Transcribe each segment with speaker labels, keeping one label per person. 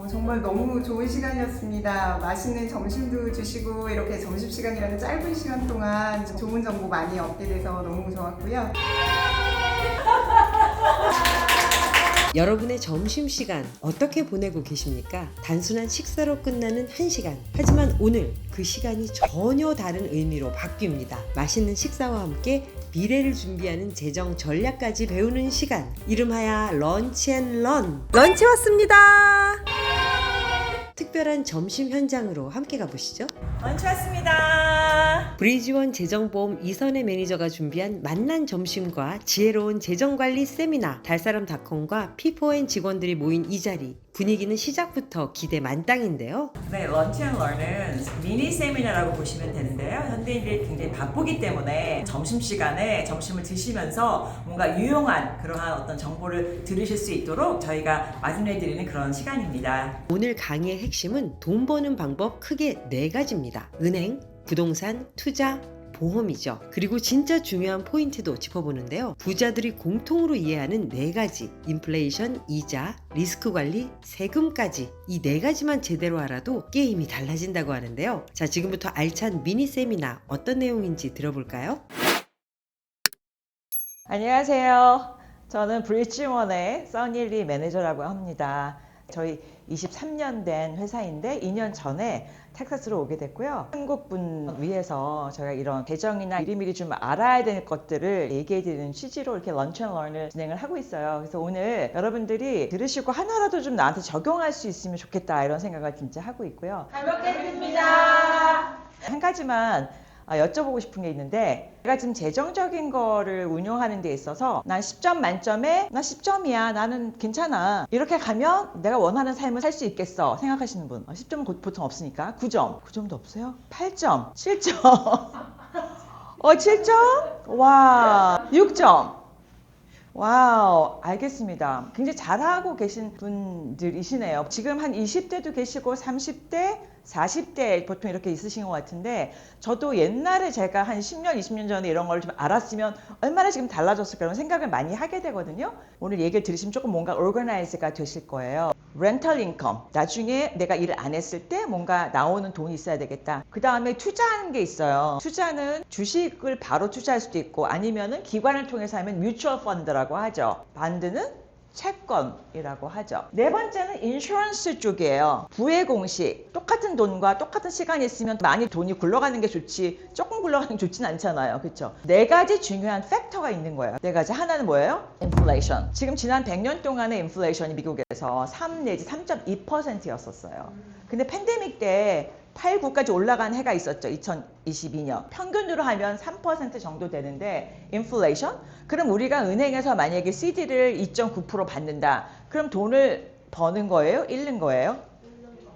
Speaker 1: 정말 너무 좋은 시간이었습니다. 맛있는 점심도 주시고 이렇게 점심시간이라는 짧은 시간 동안 좋은 정보 많이 얻게 돼서 너무 좋았고요.
Speaker 2: 여러분의 점심시간 어떻게 보내고 계십니까? 단순한 식사로 끝나는 1시간. 하지만 오늘 그 시간이 전혀 다른 의미로 바뀝니다. 맛있는 식사와 함께 미래를 준비하는 재정 전략까지 배우는 시간. 이름하여 런치앤런. 런치 왔습니다. 특별한 점심 현장으로 함께 가보시죠.
Speaker 3: 런치 왔습니다.
Speaker 2: 브리지원 재정보험 이선의 매니저가 준비한 맛난 점심과 지혜로운 재정관리 세미나, 달사람닷컴과 P4N 직원들이 모인 이 자리. 분위기는 시작부터 기대 만땅인데요.
Speaker 3: 네, 런치앤런은 미니 세미나라고 보시면 되는데요. 현대인들이 굉장히 바쁘기 때문에 점심시간에 점심을 드시면서 뭔가 유용한 그러한 어떤 정보를 들으실 수 있도록 저희가 마련해드리는 그런 시간입니다.
Speaker 2: 오늘 강의의 핵심은 돈 버는 방법 크게 4가지입니다. 은행, 부동산, 투자, 보험이죠. 그리고 진짜 중요한 포인트도 짚어보는데요. 부자들이 공통으로 이해하는 4가지, 인플레이션, 이자, 리스크 관리, 세금까지 이 4가지만 제대로 알아도 게임이 달라진다고 하는데요. 자, 지금부터 알찬 미니 세미나 어떤 내용인지 들어볼까요?
Speaker 3: 안녕하세요. 저는 브리지원의 써니리 매니저라고 합니다. 저희 23년 된 회사인데 2년 전에 텍사스로 오게 됐고요. 한국 분 위해서 저희가 이런 재정이나 미리미리 좀 알아야 될 것들을 얘기해 드리는 취지로 이렇게 런치앤런을 진행을 하고 있어요. 그래서 오늘 여러분들이 들으시고 하나라도 좀 나한테 적용할 수 있으면 좋겠다 이런 생각을 진짜 하고 있고요. 잘 먹겠습니다. 한 가지만 여쭤보고 싶은 게 있는데, 제가 지금 재정적인 거를 운영하는 데 있어서 난 10점 만점에 나 10점이야, 나는 괜찮아, 이렇게 가면 내가 원하는 삶을 살 수 있겠어 생각하시는 분, 10점은 보통 없으니까 9점, 9점도 없어요? 8점, 7점 7점? 와, 6점. 와우, 알겠습니다. 굉장히 잘하고 계신 분들이시네요. 지금 한 20대도 계시고 30대, 40대 보통 이렇게 있으신 것 같은데, 저도 옛날에 제가 한 10년, 20년 전에 이런 걸 좀 알았으면 얼마나 지금 달라졌을까 이런 생각을 많이 하게 되거든요. 오늘 얘기를 들으시면 조금 뭔가 오르거나이즈가 되실 거예요. 렌털 인컴, 나중에 내가 일을 안 했을 때 뭔가 나오는 돈이 있어야 되겠다. 그 다음에 투자하는 게 있어요. 투자는 주식을 바로 투자할 수도 있고 아니면은 기관을 통해서 하면 뮤추얼 펀드라고 하죠. 반드는 채권이라고 하죠. 네 번째는 인슈런스 쪽이에요. 부의 공식. 똑같은 돈과 똑같은 시간이 있으면 많이 돈이 굴러가는 게 좋지 조금 굴러가는 게 좋진 않잖아요. 그렇죠? 4가지 중요한 팩터가 있는 거예요. 4가지. 하나는 뭐예요? 인플레이션. 지금 지난 100년 동안의 인플레이션이 미국에서 3 내지 3.2%였었어요. 근데 팬데믹 때 8, 9까지 올라간 해가 있었죠. 2022년. 평균으로 하면 3% 정도 되는데 인플레이션? 그럼 우리가 은행에서 만약에 CD를 2.9% 받는다. 그럼 돈을 버는 거예요? 잃는 거예요?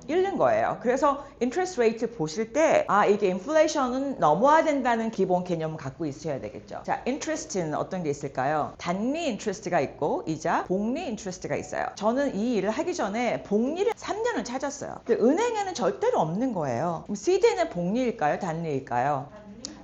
Speaker 3: 잃는 거예요. 그래서 인트레스트 레이트 보실 때 이게 인플레이션은 넘어야 된다는 기본 개념을 갖고 있어야 되겠죠. 자, 인트레스트는 어떤 게 있을까요? 단리 인트레스트가 있고 이자, 복리 인트레스트가 있어요. 저는 이 일을 하기 전에 복리를 3년을 찾았어요. 근데 은행에는 절대로 없는 거예요. 그럼 CD는 복리일까요? 단리일까요?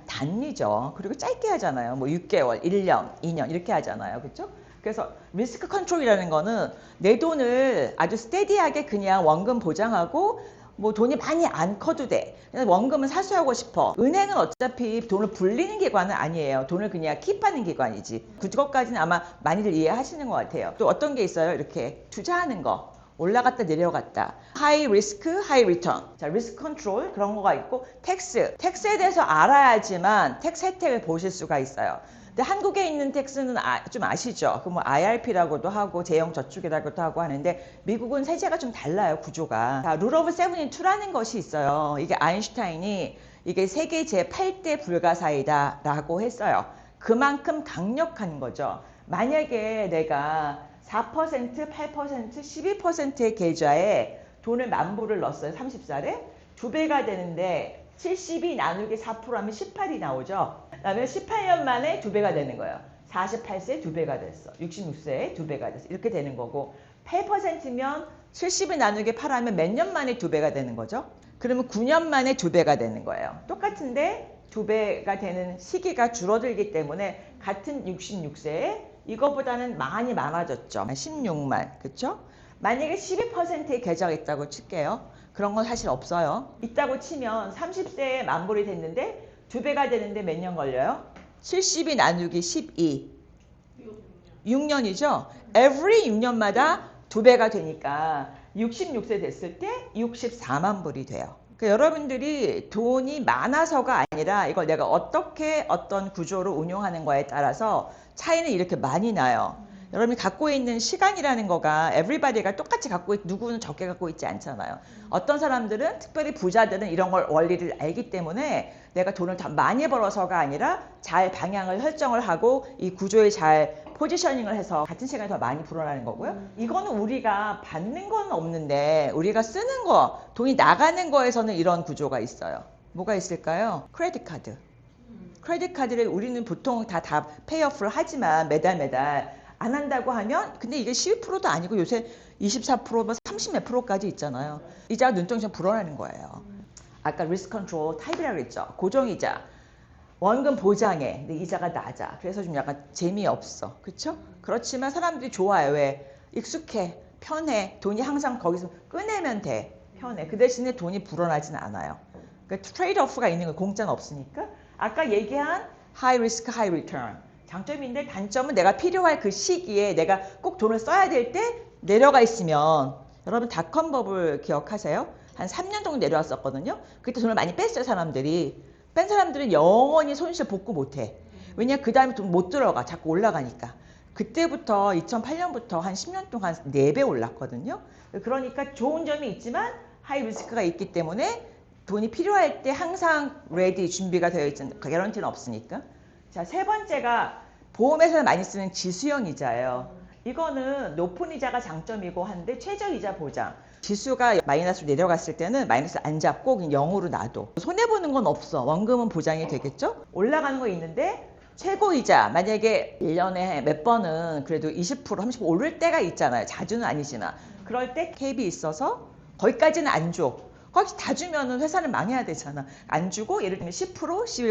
Speaker 3: 단리죠. 그리고 짧게 하잖아요. 뭐 6개월, 1년, 2년 이렇게 하잖아요. 그렇죠? 그래서 리스크 컨트롤이라는 거는 내 돈을 아주 스테디하게 그냥 원금 보장하고 뭐 돈이 많이 안 커도 돼. 그냥 원금은 사수하고 싶어. 은행은 어차피 돈을 불리는 기관은 아니에요. 돈을 그냥 킵하는 기관이지. 그것까지는 아마 많이들 이해하시는 것 같아요. 또 어떤 게 있어요? 이렇게 투자하는 거. 올라갔다 내려갔다. 하이 리스크, 하이 리턴. 자, 리스크 컨트롤 그런 거가 있고 텍스에 대해서 알아야지만 텍스 혜택을 보실 수가 있어요. 근데 한국에 있는 텍스는 좀 아시죠? 그 뭐 IRP라고도 하고 재형 저축이라고도 하고 하는데 미국은 세제가 좀 달라요, 구조가. 자, 룰 오브 72라는 것이 있어요. 이게 아인슈타인이 이게 세계 제8대 불가사의다 라고 했어요. 그만큼 강력한 거죠. 만약에 내가 4%, 8%, 12%의 계좌에 돈을 10,000불을 넣었어요. 30살에. 2배가 되는데 70이 나누기 4%하면 18이 나오죠. 그다음에 18년 만에 2배가 되는 거예요. 48세에 2배가 됐어. 66세에 2배가 됐어. 이렇게 되는 거고 8%면 70이 나누기 8하면 몇 년 만에 2배가 되는 거죠? 그러면 9년 만에 2배가 되는 거예요. 똑같은데 2배가 되는 시기가 줄어들기 때문에 같은 66세에 이거보다는 많이 많아졌죠. 16만, 그쵸? 만약에 12%의 계좌가 있다고 칠게요. 그런 건 사실 없어요. 있다고 치면 30세에 만불이 됐는데 2배가 되는데 몇 년 걸려요? 70이 나누기 12. 6년이죠? every 6년마다 2배가 되니까 66세 됐을 때 64만 불이 돼요. 그러니까 여러분들이 돈이 많아서가 아니라 이걸 내가 어떻게 어떤 구조로 운용하는 거에 따라서 차이는 이렇게 많이 나요. 여러분이 갖고 있는 시간이라는 거가 everybody가 똑같이 누구는 적게 갖고 있지 않잖아요. 어떤 사람들은 특별히 부자들은 이런 걸 원리를 알기 때문에 내가 돈을 더 많이 벌어서가 아니라 잘 방향을 설정을 하고 이 구조에 잘 포지셔닝을 해서 같은 시간에 더 많이 불어나는 거고요. 이거는 우리가 받는 건 없는데 우리가 쓰는 거, 돈이 나가는 거에서는 이런 구조가 있어요. 뭐가 있을까요? 크레딧 카드. 크레딧 카드를 우리는 보통 다 페이오프를 하지만 매달 안 한다고 하면 근데 이게 12%도 아니고 요새 24%, 뭐 30 몇 프로까지 있잖아요. 이자가 눈덩이처럼 불어나는 거예요. 아까 리스크 컨트롤 타입이라고 그랬죠. 고정이자. 원금 보장해. 근데 이자가 낮아. 그래서 좀 약간 재미없어. 그렇죠? 그렇지만 사람들이 좋아요. 왜? 익숙해. 편해. 돈이 항상 거기서 꺼내면 돼. 편해. 그 대신에 돈이 불어나진 않아요. 그러니까 트레이드 오프가 있는 거 공짜는 없으니까. 아까 얘기한 high risk, high return. 장점인데 단점은 내가 필요할 그 시기에 내가 꼭 돈을 써야 될 때 내려가 있으면 여러분 닷컴 버블 기억하세요? 한 3년 정도 내려왔었거든요. 그때 돈을 많이 뺐어요 사람들이. 뺀 사람들은 영원히 손실 복구 못해. 왜냐 그 다음에 돈 못 들어가. 자꾸 올라가니까. 그때부터 2008년부터 한 10년 동안 4배 올랐거든요. 그러니까 좋은 점이 있지만 하이 리스크가 있기 때문에 돈이 필요할 때 항상 레디 준비가 되어 있는 개런티는 없으니까. 자, 세 번째가 보험에서 많이 쓰는 지수형 이자예요. 이거는 높은 이자가 장점이고 한데 최저이자 보장. 지수가 마이너스로 내려갔을 때는 마이너스 안 잡고 그냥 0으로 놔둬. 손해보는 건 없어. 원금은 보장이 되겠죠? 올라가는 거 있는데 최고이자 만약에 1년에 몇 번은 그래도 20% 30% 오를 때가 있잖아요. 자주는 아니지만. 그럴 때 캡이 있어서 거기까지는 안 줘. 거기 다 주면은 회사는 망해야 되잖아. 안 주고 예를 들면 10%,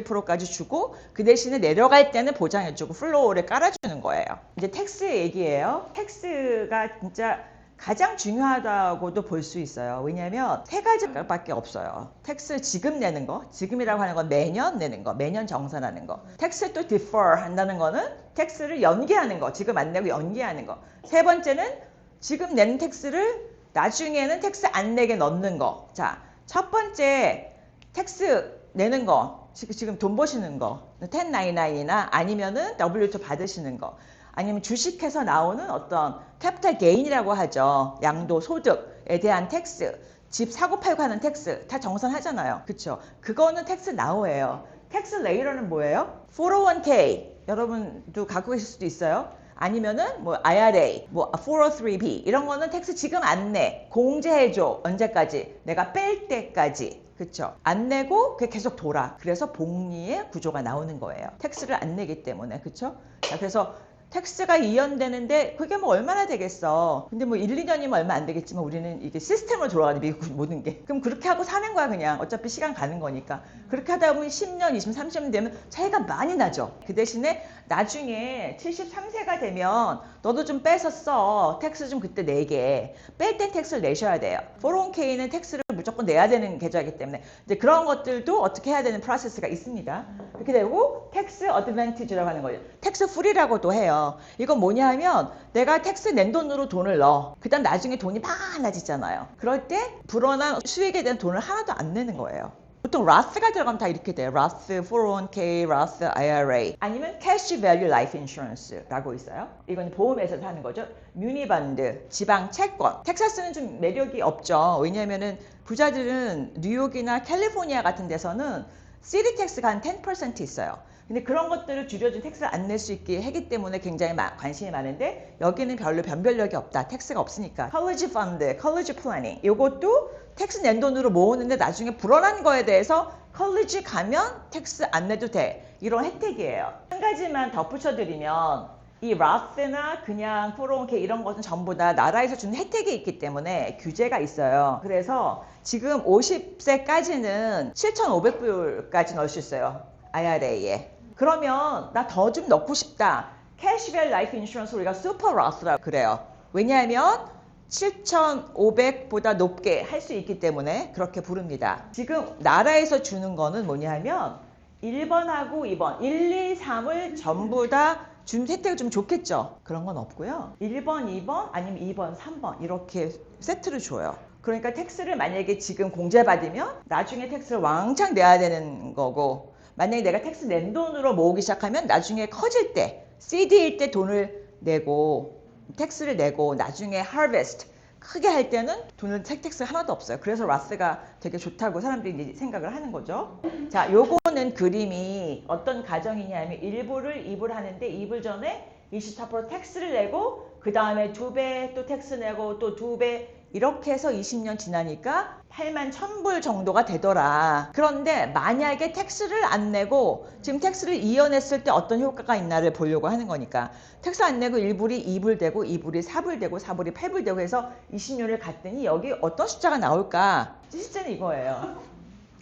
Speaker 3: 11%까지 주고 그 대신에 내려갈 때는 보장해주고 플로어를 깔아주는 거예요. 이제 텍스 얘기예요. 텍스가 진짜 가장 중요하다고도 볼 수 있어요. 왜냐하면 세 가지밖에 없어요. 텍스 지금 내는 거, 지금이라고 하는 건 매년 내는 거, 매년 정산하는 거. 텍스 또 defer 한다는 거는 텍스를 연기하는 거, 지금 안 내고 연기하는 거. 세 번째는 지금 내는 텍스를 나중에는 텍스 안 내게 넣는 거. 자, 첫 번째 텍스 내는 거, 지금 돈 버시는 거, 1099이나 아니면은 W2 받으시는 거. 아니면 주식해서 나오는 어떤 캐피탈 게인이라고 하죠. 양도 소득에 대한 텍스, 집 사고 팔고 하는 텍스 다 정산하잖아요. 그쵸? 그거는 텍스 나오예요. 텍스 레이러는 뭐예요? 401k 여러분도 갖고 계실 수도 있어요. 아니면은 뭐 IRA, 뭐 403b 이런 거는 텍스 지금 안 내. 공제해줘. 언제까지? 내가 뺄 때까지. 그쵸? 안 내고 그게 계속 돌아. 그래서 복리의 구조가 나오는 거예요. 텍스를 안 내기 때문에. 그쵸? 자, 그래서 텍스가 이연되는데 그게 뭐 얼마나 되겠어. 근데 뭐 1, 2년이면 얼마 안 되겠지만 우리는 이게 시스템으로 돌아가는 미국 모든 게. 그럼 그렇게 하고 사는 거야 그냥. 어차피 시간 가는 거니까. 그렇게 하다 보면 10년, 20년, 30년 되면 차이가 많이 나죠. 그 대신에 나중에 73세가 되면 너도 좀 뺏었어. 텍스 좀 그때 내게. 뺄 땐 텍스를 내셔야 돼요. 401k는 텍스를 무조건 내야 되는 계좌이기 때문에 이제 그런 것들도 어떻게 해야 되는 프로세스가 있습니다. 그렇게 되고 텍스 어드밴티지라고 하는 거예요. 텍스 프리라고도 해요. 이건 뭐냐 하면 내가 텍스 낸 돈으로 돈을 넣어. 그 다음 나중에 돈이 많아지잖아요. 그럴 때 불어난 수익에 대한 돈을 하나도 안 내는 거예요. 보통 Roth가 들어가면 다 이렇게 돼요. Roth 401k, Roth IRA 아니면 Cash Value Life Insurance라고 있어요. 이건 보험회사에서 하는 거죠. 뮤니펀드, 지방 채권. 텍사스는 좀 매력이 없죠. 왜냐하면은 부자들은 뉴욕이나 캘리포니아 같은 데서는 시티 텍스가 한 10% 있어요. 근데 그런 것들을 줄여준 텍스를 안 낼 수 있게 하기 때문에 굉장히 관심이 많은데 여기는 별로 변별력이 없다. 텍스가 없으니까. 컬리지 펀드, 컬리지 플래닝 이것도 텍스 낸 돈으로 모으는데 나중에 불어난 거에 대해서 컬리지 가면 텍스 안 내도 돼. 이런 혜택이에요. 한 가지만 덧붙여드리면 이 Roth나 그냥 401k 이런 것은 전부 다 나라에서 주는 혜택이 있기 때문에 규제가 있어요. 그래서 지금 50세까지는 7,500불까지 넣을 수 있어요. IRA에. 그러면 나 더 좀 넣고 싶다. 캐시밸 라이프 인슈런스 우리가 슈퍼 로스라고 그래요. 왜냐하면 7,500보다 높게 할 수 있기 때문에 그렇게 부릅니다. 지금 나라에서 주는 거는 뭐냐 하면 1번하고 2번, 1, 2, 3을 전부 다 준 혜택을 좀 좋겠죠. 그런 건 없고요. 1번, 2번 아니면 2번, 3번 이렇게 세트를 줘요. 그러니까 텍스를 만약에 지금 공제받으면 나중에 텍스를 왕창 내야 되는 거고, 만약에 내가 텍스 낸 돈으로 모으기 시작하면 나중에 커질 때, CD일 때 돈을 내고 텍스를 내고 나중에 harvest 크게 할 때는 돈을 텍스 하나도 없어요. 그래서 라스가 되게 좋다고 사람들이 생각을 하는 거죠. 자, 요거는 그림이 어떤 가정이냐면 1불을 2불 하는데 2불 전에 24% 텍스를 내고 그 다음에 2배 또 텍스 내고 또 2배 이렇게 해서 20년 지나니까 81,000불 정도가 되더라. 그런데 만약에 텍스를 안 내고 지금 텍스를 이어냈을 때 어떤 효과가 있나를 보려고 하는 거니까, 텍스 안 내고 1불이 2불 되고 2불이 4불 되고 4불이 8불 되고 해서 20년을 갔더니 여기 어떤 숫자가 나올까? 실제는 이거예요.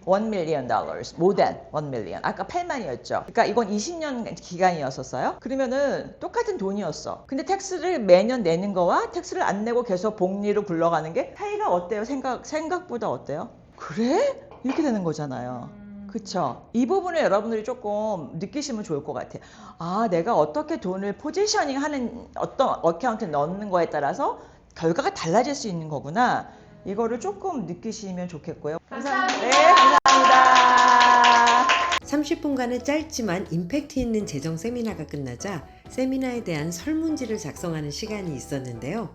Speaker 3: $1 million, more than $1 million. 아까 8만이었죠. 그러니까 이건 20년 기간이었었어요. 그러면은 똑같은 돈이었어. 근데 텍스를 매년 내는 거와 텍스를 안 내고 계속 복리로 굴러가는 게 차이가 어때요? 생각보다 어때요? 그래? 이렇게 되는 거잖아요. 그쵸? 이 부분을 여러분들이 조금 느끼시면 좋을 것 같아요. 아, 내가 어떻게 돈을 포지셔닝 하는 어떤 어카운트에 넣는 거에 따라서 결과가 달라질 수 있는 거구나. 이거를 조금 느끼시면 좋겠고요.
Speaker 4: 감사합니다.
Speaker 3: 네, 감사합니다.
Speaker 2: 30분간의 짧지만 임팩트 있는 재정 세미나가 끝나자 세미나에 대한 설문지를 작성하는 시간이 있었는데요.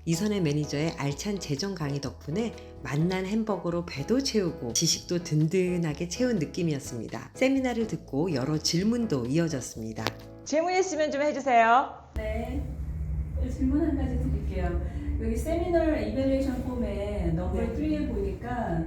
Speaker 2: 이선의 매니저의 알찬 재정 강의 덕분에 맛난 햄버거로 배도 채우고 지식도 든든하게 채운 느낌이었습니다. 세미나를 듣고 여러 질문도 이어졌습니다.
Speaker 3: 질문 있으면 좀 해주세요.
Speaker 4: 네, 질문 한 가지 드릴게요. 여기 세미널 이밸리에이션 폼에 넘버 3에 보니까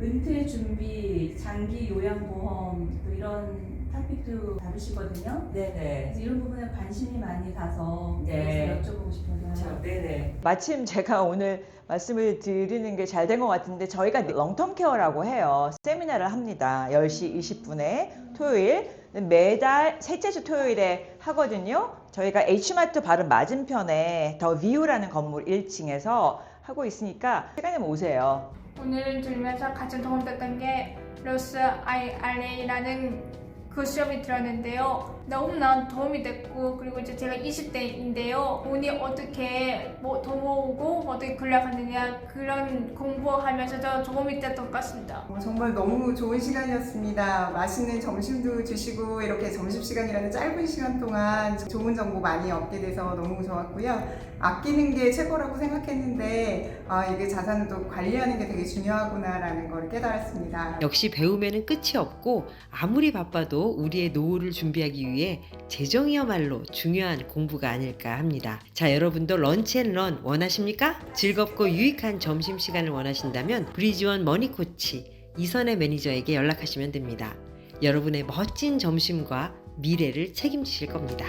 Speaker 4: 은퇴 준비, 장기 요양보험 또 이런 토픽도 다루시거든요.
Speaker 5: 네네.
Speaker 4: 그래서 이런 부분에 관심이 많이 가서
Speaker 5: 네.
Speaker 4: 그래서 여쭤보고 싶어서요.
Speaker 5: 그렇죠. 네네.
Speaker 3: 마침 제가 오늘 말씀을 드리는 게 잘 된 것 같은데, 저희가 롱텀 케어라고 해요. 세미나를 합니다. 10시 20분에 토요일, 매달 셋째 주 토요일에 하거든요. 저희가 H마트 바로 맞은편에 더 뷰라는 건물 1층에서 하고 있으니까 시간이면 오세요.
Speaker 6: 오늘 들으면서 가장 도움됐던 게 로스 IRA라는 그 수업이 들었는데요. 너무나 도움이 됐고, 그리고 이제 제가 20대인데요. 돈이 어떻게 더 모으고 어떻게 굴러가느냐 그런 공부하면서도 도움이 됐던 것 같습니다.
Speaker 1: 정말 너무 좋은 시간이었습니다. 맛있는 점심도 주시고 이렇게 점심시간이라는 짧은 시간 동안 좋은 정보 많이 얻게 돼서 너무 좋았고요. 아끼는 게 최고라고 생각했는데 이게 자산을 또 관리하는 게 되게 중요하구나라는 걸 깨달았습니다.
Speaker 2: 역시 배움에는 끝이 없고 아무리 바빠도 우리의 노후를 준비하기 위해 재정이야말로 중요한 공부가 아닐까 합니다. 자, 여러분도 런치앤런 원하십니까? 즐겁고 유익한 점심시간을 원하신다면 브리지원 머니코치 이선의 매니저에게 연락하시면 됩니다. 여러분의 멋진 점심과 미래를 책임지실 겁니다.